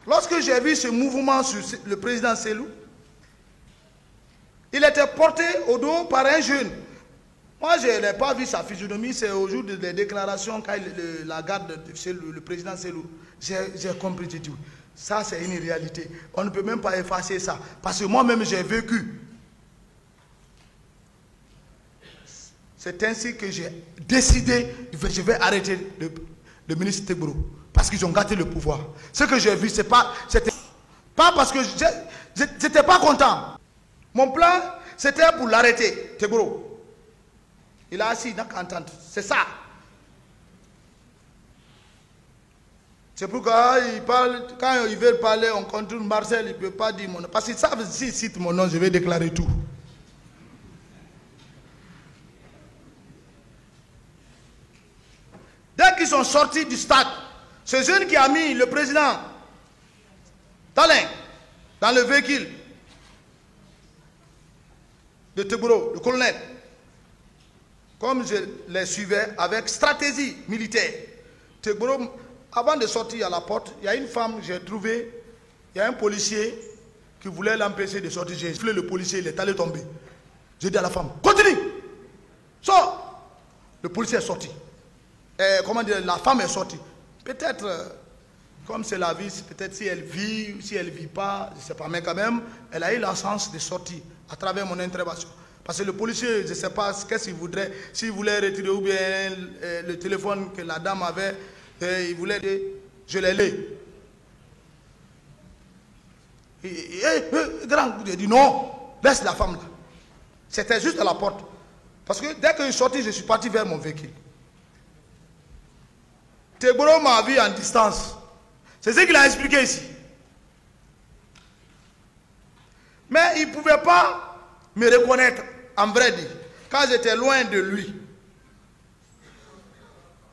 Lorsque j'ai vu ce mouvement sur le président Selou, il était porté au dos par un jeune. Moi, je n'ai pas vu sa physionomie, c'est au jour des déclarations quand la garde le président Selou. J'ai compris, j'ai dit, ça c'est une réalité. On ne peut même pas effacer ça. Parce que moi-même, j'ai vécu. C'est ainsi que j'ai décidé, je vais arrêter le ministre Tegboro. Parce qu'ils ont gâté le pouvoir. Ce que j'ai vu, c'était pas parce que j'étais pas content. Mon plan, c'était pour l'arrêter, Tegboro. Il a assis dans l'entente. C'est ça. C'est pourquoi quand ils veulent parler, on contourne Marcel, il ne peut pas dire mon nom. Parce qu'ils savent, s'ils citent mon nom, je vais déclarer tout. Dès qu'ils sont sortis du stade, ce jeune qui a mis le président Talin dans le véhicule de Tegboro, le colonel, comme je les suivais avec stratégie militaire, Tegboro, avant de sortir à la porte, il y a une femme que j'ai trouvée, il y a un policier qui voulait l'empêcher de sortir. J'ai soufflé le policier, il est allé tomber. J'ai dit à la femme, continue, sors. Le policier est sorti. Comment dire, la femme est sortie. Peut-être, comme c'est la vie, peut-être si elle vit, si elle ne vit pas, je ne sais pas, mais quand même, elle a eu la chance de sortir à travers mon intervention. Parce que le policier, je ne sais pas qu'est-ce qu'il voudrait, s'il voulait retirer ou bien le téléphone que la dame avait, il voulait, je l'ai lu. Grand, il a dit non, laisse la femme là. C'était juste à la porte. Parce que dès que je suis sorti, je suis parti vers mon véhicule. Tegboro m'a vu en distance. C'est ce qu'il a expliqué ici. Mais il ne pouvait pas me reconnaître, en vrai dit, quand j'étais loin de lui.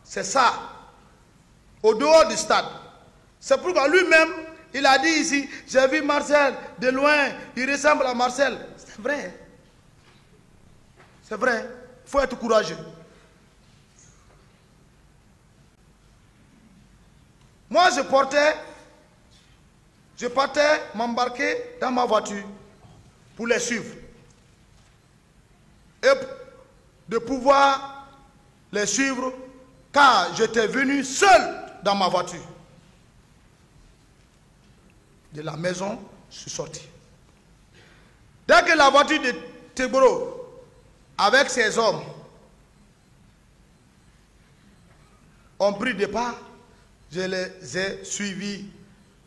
C'est ça. Au dehors du stade. C'est pourquoi lui-même, il a dit ici, j'ai vu Marcel de loin, il ressemble à Marcel. C'est vrai. C'est vrai. Il faut être courageux. Moi, je partais m'embarquer dans ma voiture pour les suivre. Et de pouvoir les suivre, car j'étais venu seul dans ma voiture. De la maison, je suis sorti. Dès que la voiture de Tegboro, avec ses hommes, ont pris départ, je les ai suivis,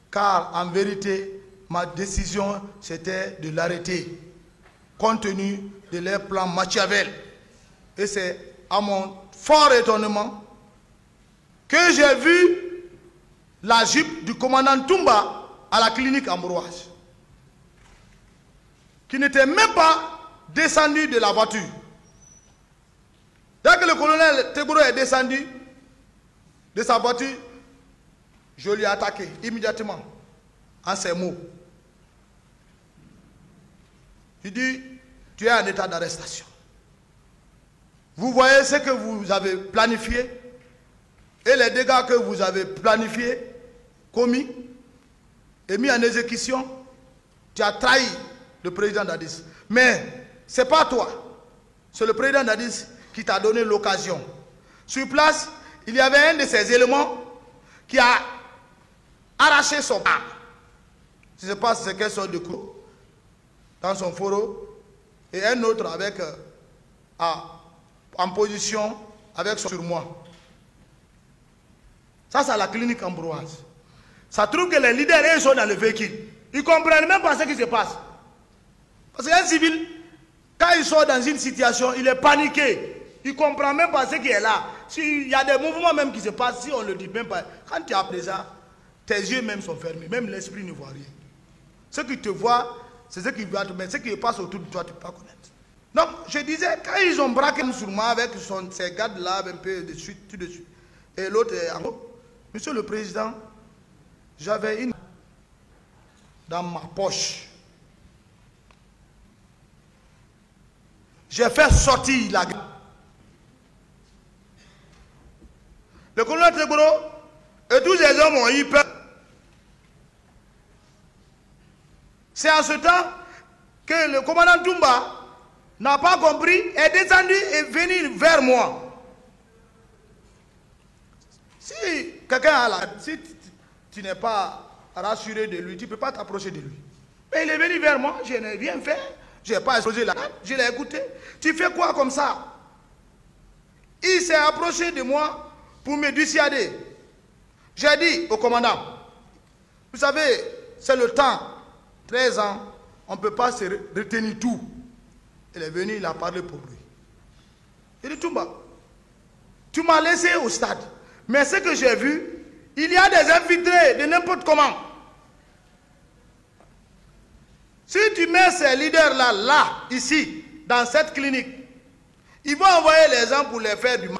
car en vérité, ma décision, c'était de l'arrêter, compte tenu de leur plan Machiavel. Et c'est à mon fort étonnement que j'ai vu la jupe du commandant Toumba à la clinique Ambroise, qui n'était même pas descendu de la voiture. Dès que le colonel Tegboro est descendu de sa voiture, je lui ai attaqué immédiatement en ces mots. Il dit, tu es en état d'arrestation. Vous voyez ce que vous avez planifié et les dégâts que vous avez planifiés, commis et mis en exécution. Tu as trahi le président Dadis. Mais ce n'est pas toi. C'est le président Dadis qui t'a donné l'occasion. Sur place, il y avait un de ces éléments qui a arraché son arme. Je ne sais pas c'est quelle sorte de coup dans son fourreau. Et un autre avec en position avec son surmoi. Ça, c'est à la clinique Ambroise. Ça trouve que les leaders, ils sont dans le véhicule. Ils ne comprennent même pas ce qui se passe. Parce qu'un civil, quand il sort dans une situation, il est paniqué. Il ne comprend même pas ce qui est là. S'il y a des mouvements même qui se passent, si on ne le dit même pas, quand tu es à présent, tes yeux même sont fermés. Même l'esprit ne voit rien. Ce qui te voit, c'est ce qui va te mettre. Ce qui passe autour de toi, tu ne peux pas connaître. Donc, je disais, quand ils ont braqué sur moi avec ces gardes-là, un peu de suite, tout de suite, et l'autre est en haut, Monsieur le Président, j'avais une dans ma poche. J'ai fait sortir la garde. Le colonel Tegboro et tous les hommes ont eu peur. C'est en ce temps que le commandant Toumba n'a pas compris, est descendu et venu vers moi. Si quelqu'un a la... Si tu n'es pas rassuré de lui, tu ne peux pas t'approcher de lui. Mais il est venu vers moi, je n'ai rien fait. Je n'ai pas explosé la tête, je l'ai écouté. Tu fais quoi comme ça? Il s'est approché de moi pour me dissuader. J'ai dit au commandant, vous savez, c'est le temps, 13 ans, on ne peut pas se retenir tout. Il est venu, il a parlé pour lui. Il dit, Toumba, tu m'as laissé au stade. Mais ce que j'ai vu, il y a des infiltrés de n'importe comment. Si tu mets ces leaders-là, ici, dans cette clinique, ils vont envoyer les gens pour les faire du mal.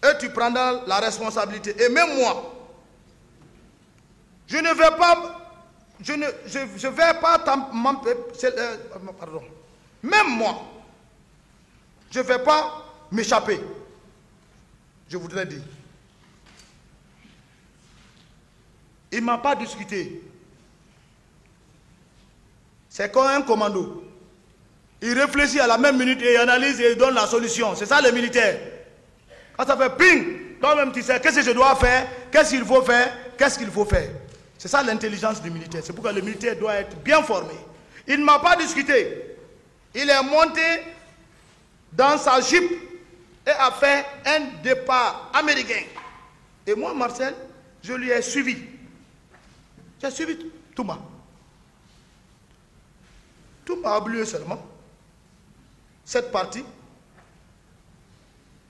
Et tu prendras la responsabilité. Et même moi, je ne vais pas... Je vais pas... Pardon. Même moi, je ne vais pas m'échapper. Je voudrais dire. Il ne m'a pas discuté. C'est comme un commando. Il réfléchit à la même minute et il analyse et il donne la solution. C'est ça le militaire. Quand ça fait ping, toi-même tu sais qu'est-ce que je dois faire, qu'est-ce qu'il faut faire, qu'est-ce qu'il faut faire. C'est ça l'intelligence du militaire. C'est pourquoi le militaire doit être bien formé. Il ne m'a pas discuté. Il est monté dans sa jeep et a fait un départ américain. Et moi, Marcel, je lui ai suivi. J'ai suivi Toumba. Toumba a oublié seulement cette partie.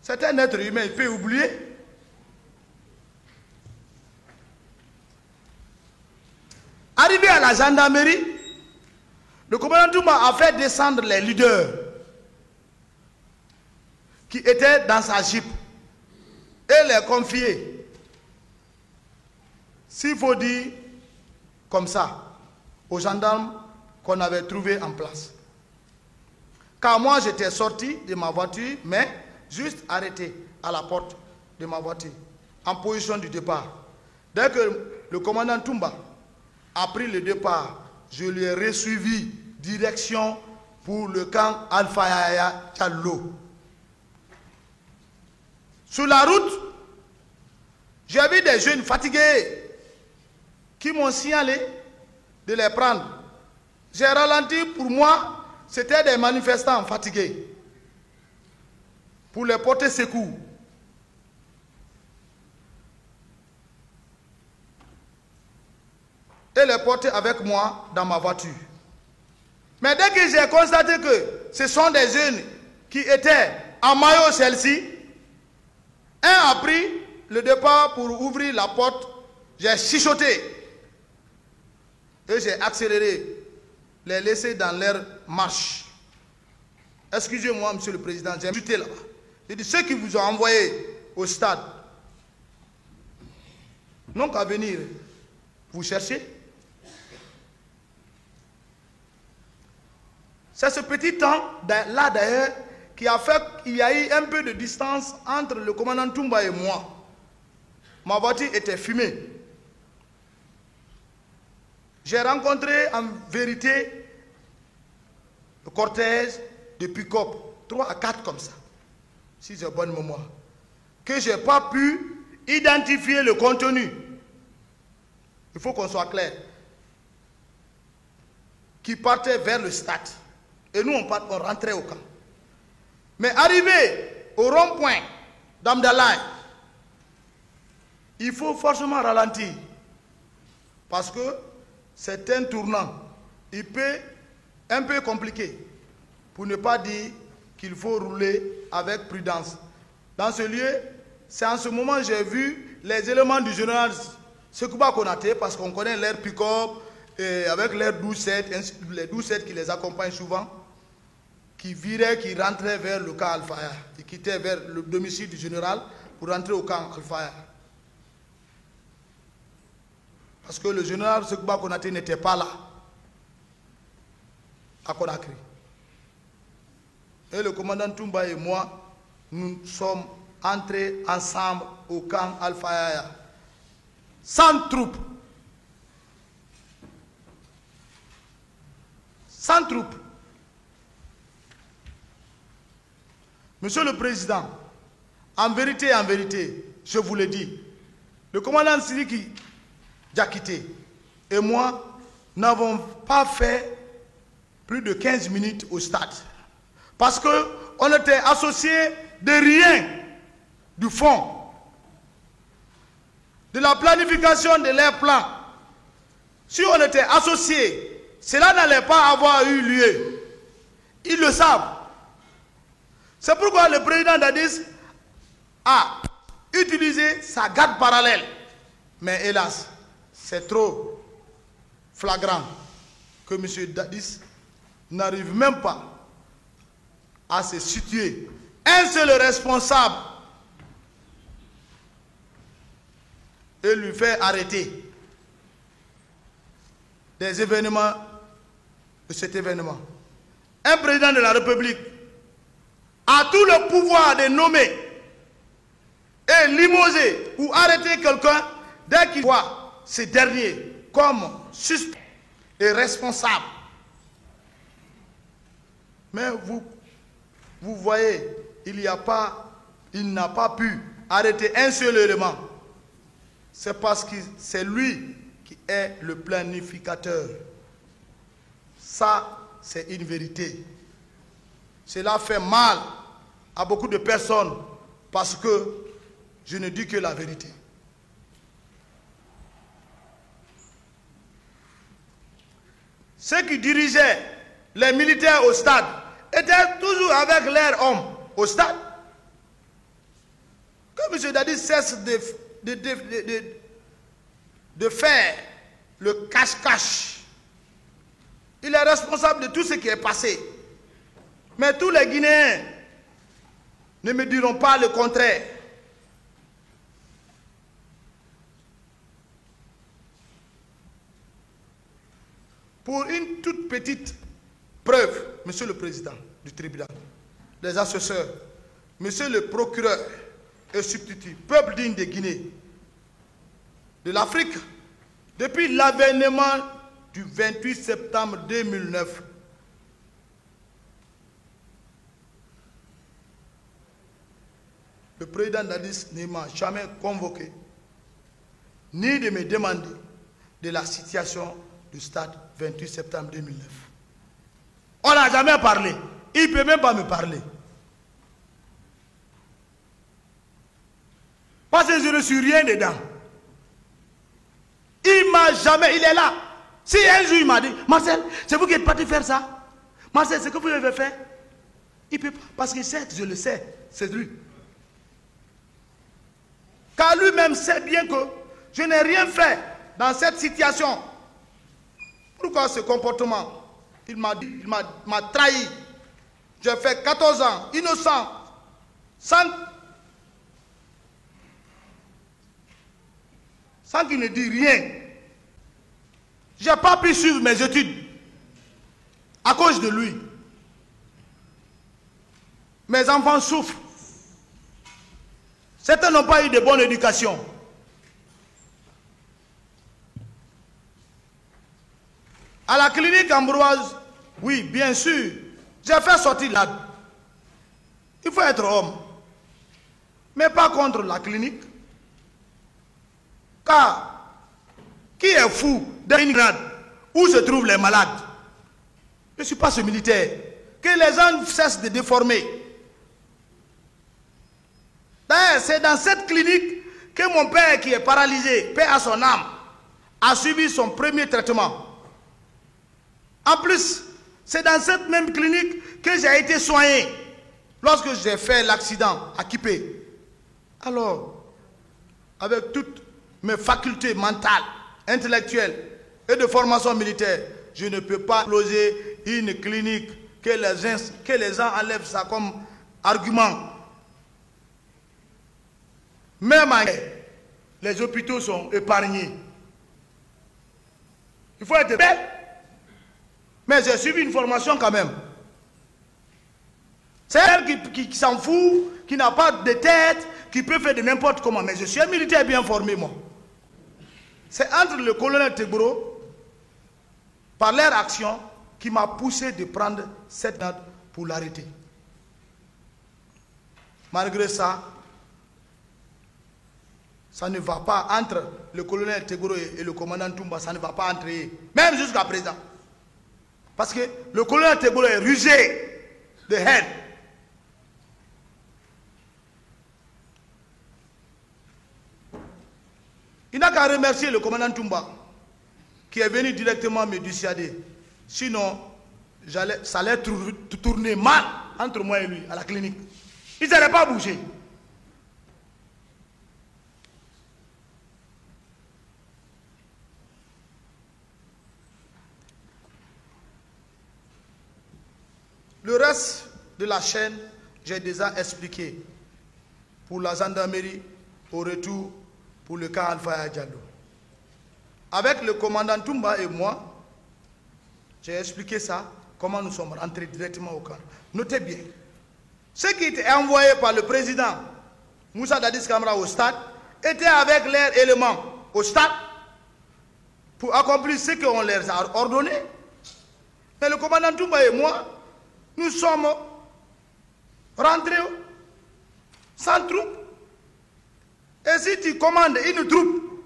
C'est un être humain, il peut oublier. Arrivé à la gendarmerie, le commandant Toumba a fait descendre les leaders qui étaient dans sa jeep et les confier. S'il faut dire comme ça, aux gendarmes qu'on avait trouvés en place. Car moi j'étais sorti de ma voiture, mais juste arrêté à la porte de ma voiture, en position du départ. Dès que le commandant Toumba a pris le départ, je lui ai resuivi direction pour le camp Alpha Yaya Diallo. Sur la route, j'ai vu des jeunes fatigués qui m'ont signalé de les prendre. J'ai ralenti, pour moi, c'était des manifestants fatigués. Pour les porter secours. Et les porter avec moi dans ma voiture. Mais dès que j'ai constaté que ce sont des jeunes qui étaient en maillot celle-ci, un a pris le départ pour ouvrir la porte, j'ai chuchoté. Et j'ai accéléré, les laisser dans leur marche. Excusez-moi, monsieur le président, j'ai chuté là-bas. J'ai dit, ceux qui vous ont envoyé au stade n'ont qu'à venir vous chercher. C'est ce petit temps là d'ailleurs qui a fait qu'il y a eu un peu de distance entre le commandant Toumba et moi. Ma voiture était fumée. J'ai rencontré en vérité le cortège de pick-up, 3 à 4 comme ça, si j'ai bonne mémoire, que je n'ai pas pu identifier le contenu. Il faut qu'on soit clair. Qui partait vers le stade. Et nous, on rentrait au camp. Mais arrivé au rond-point d'Amdalaï, il faut forcément ralentir. Parce que c'est un tournant. Il peut un peu compliqué. Pour ne pas dire qu'il faut rouler avec prudence. Dans ce lieu, c'est en ce moment que j'ai vu les éléments du général Sekouba Konaté, parce qu'on connaît leur pick-up, avec leurs 12-7, les 12-7 qui les accompagnent souvent, qui viraient, qui rentraient vers le camp Al-Faya. Ils quittaient vers le domicile du général pour rentrer au camp Al-Faya. Parce que le général Sekouba Konaté n'était pas là, à Conakry. Et le commandant Toumba et moi, nous sommes entrés ensemble au camp Al-Faya. 100 troupes sans troupes. Monsieur le Président, en vérité, je vous le dis, le commandant Sidiki Diakité et moi n'avons pas fait plus de 15 minutes au stade. Parce qu'on était associés de rien du fond, de la planification de leurs plans. Si on était associés, cela n'allait pas avoir eu lieu. Ils le savent. C'est pourquoi le président Dadis a utilisé sa garde parallèle. Mais hélas, c'est trop flagrant que M. Dadis n'arrive même pas à se situer. Un seul responsable et lui fait arrêter des événements de cet événement. Un président de la République a tout le pouvoir de nommer et limoger ou arrêter quelqu'un dès qu'il voit ce dernier comme suspect et responsable. Mais vous voyez, il n'a pas pu arrêter un seul élément. C'est parce que c'est lui qui est le planificateur. Ça, c'est une vérité. Cela fait mal à beaucoup de personnes parce que je ne dis que la vérité. Ceux qui dirigeaient les militaires au stade étaient toujours avec leurs hommes au stade. Que M. Dadis cesse de faire le cache-cache. Il est responsable de tout ce qui est passé. Mais tous les Guinéens ne me diront pas le contraire. Pour une toute petite preuve, Monsieur le Président du tribunal, les assesseurs, Monsieur le procureur et substitut, peuple digne de Guinée, de l'Afrique, depuis l'avènement du 28 septembre 2009, le président Dadis ne m'a jamais convoqué, ni de me demander de la situation du stade 28 septembre 2009. On n'a jamais parlé. Il ne peut même pas me parler. Parce que je ne suis rien dedans. Il m'a jamais, il est là. Si un jour il m'a dit, Marcel, c'est vous qui êtes parti faire ça. Marcel, c'est ce que vous avez fait. Il ne peut pas, parce que certes, je le sais, c'est lui. Car lui-même sait bien que je n'ai rien fait dans cette situation. Pourquoi ce comportement? Il m'a trahi. J'ai fait 14 ans, innocent, sans qu'il ne dise rien. Je n'ai pas pu suivre mes études à cause de lui. Mes enfants souffrent. Certains n'ont pas eu de bonne éducation. À la clinique Ambroise, oui, bien sûr, j'ai fait sortir là. Il faut être homme. Mais pas contre la clinique. Car, qui est fou dans une grade où se trouvent les malades? Je ne suis pas ce militaire. Que les gens cessent de déformer. D'ailleurs, c'est dans cette clinique que mon père, qui est paralysé, paix à son âme, a suivi son premier traitement. En plus, c'est dans cette même clinique que j'ai été soigné lorsque j'ai fait l'accident à Kipé. Alors, avec toutes mes facultés mentales, intellectuelles et de formation militaire, je ne peux pas closer une clinique que les gens enlèvent ça comme argument. Même les hôpitaux sont épargnés. Il faut être belle. Mais j'ai suivi une formation quand même. C'est elle qui s'en fout, qui n'a pas de tête, qui peut faire de n'importe comment. Mais je suis un militaire bien formé, moi. C'est entre le colonel Tegboro, par leur action, qui m'a poussé de prendre cette note pour l'arrêter. Malgré ça, ça ne va pas entre le colonel Tegboro et le commandant Toumba, ça ne va pas entrer, même jusqu'à présent. Parce que le colonel Tegboro est rusé de haine. Il n'a qu'à remercier le commandant Toumba, qui est venu directement me dissuader. Sinon, ça allait tourner mal entre moi et lui, à la clinique. Il n'allait pas bouger. Le reste de la chaîne, j'ai déjà expliqué. Pour la gendarmerie, au retour, pour le cas Alpha Diallo. Avec le commandant Toumba et moi, j'ai expliqué ça, comment nous sommes rentrés directement au camp. Notez bien, ce qui était envoyé par le président Moussa Dadis Camara au stade, était avec leurs éléments au stade pour accomplir ce qu'on leur a ordonné. Mais le commandant Toumba et moi, nous sommes rentrés sans troupe. Et si tu commandes une troupe,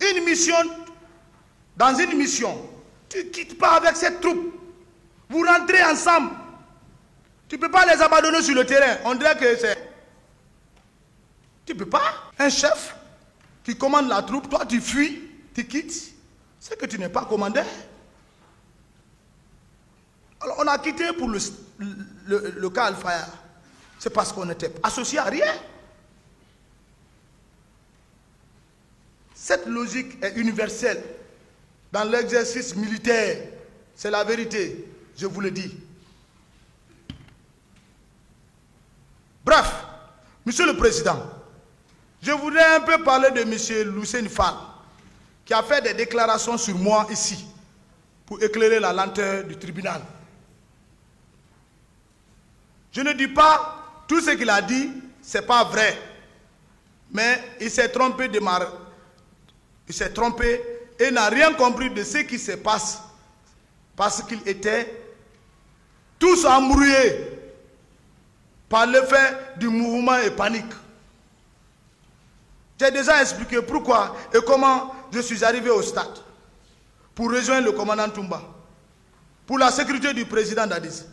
une mission, dans une mission, tu ne quittes pas avec cette troupe. Vous rentrez ensemble. Tu ne peux pas les abandonner sur le terrain. On dirait que c'est... Tu ne peux pas. Un chef qui commande la troupe, toi tu fuis, tu quittes. C'est que tu n'es pas commandeur. Alors on a quitté pour le cas Al-Faya. C'est parce qu'on n'était associé à rien. Cette logique est universelle dans l'exercice militaire. C'est la vérité, je vous le dis. Bref, Monsieur le Président, je voudrais un peu parler de Monsieur Lucien Fall, qui a fait des déclarations sur moi ici, pour éclairer la lenteur du tribunal. Je ne dis pas tout ce qu'il a dit, ce n'est pas vrai. Mais il s'est trompé de Il s'est trompé et n'a rien compris de ce qui se passe. Parce qu'il était tous embrouillés par l'effet du mouvement et panique. J'ai déjà expliqué pourquoi et comment je suis arrivé au stade pour rejoindre le commandant Toumba, pour la sécurité du président Dadis,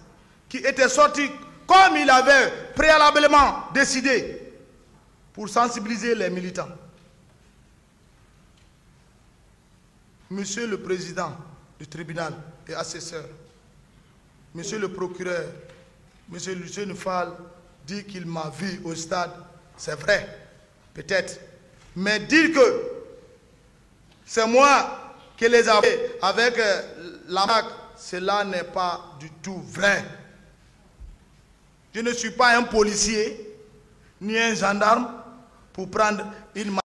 qui était sorti comme il avait préalablement décidé pour sensibiliser les militants. Monsieur le Président du tribunal et assesseur, Monsieur le procureur, Monsieur Lucien Fall dit qu'il m'a vu au stade, c'est vrai, peut-être. Mais dire que c'est moi qui les ai fait avec la marque, cela n'est pas du tout vrai. Je ne suis pas un policier ni un gendarme pour prendre une marque.